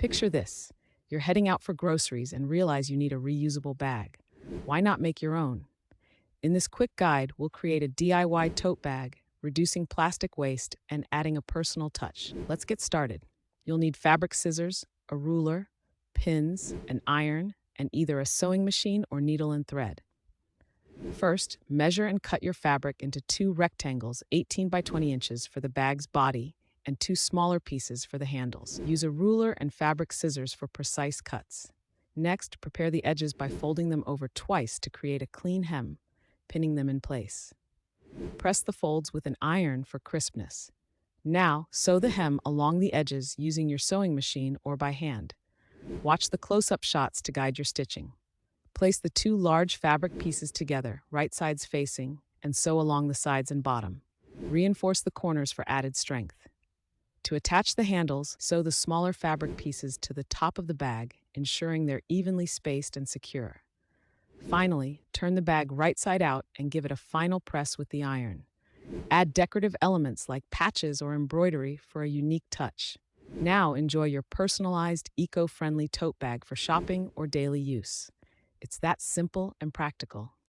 Picture this. You're heading out for groceries and realize you need a reusable bag. Why not make your own? In this quick guide, we'll create a DIY tote bag, reducing plastic waste and adding a personal touch. Let's get started. You'll need fabric scissors, a ruler, pins, an iron, and either a sewing machine or needle and thread. First, measure and cut your fabric into two rectangles 18 by 20 inches for the bag's body and two smaller pieces for the handles. Use a ruler and fabric scissors for precise cuts. Next, prepare the edges by folding them over twice to create a clean hem, pinning them in place. Press the folds with an iron for crispness. Now, sew the hem along the edges using your sewing machine or by hand. Watch the close-up shots to guide your stitching. Place the two large fabric pieces together, right sides facing, and sew along the sides and bottom. Reinforce the corners for added strength. To attach the handles, sew the smaller fabric pieces to the top of the bag, ensuring they're evenly spaced and secure. Finally, turn the bag right side out and give it a final press with the iron. Add decorative elements like patches or embroidery for a unique touch. Now enjoy your personalized, eco-friendly tote bag for shopping or daily use. It's that simple and practical.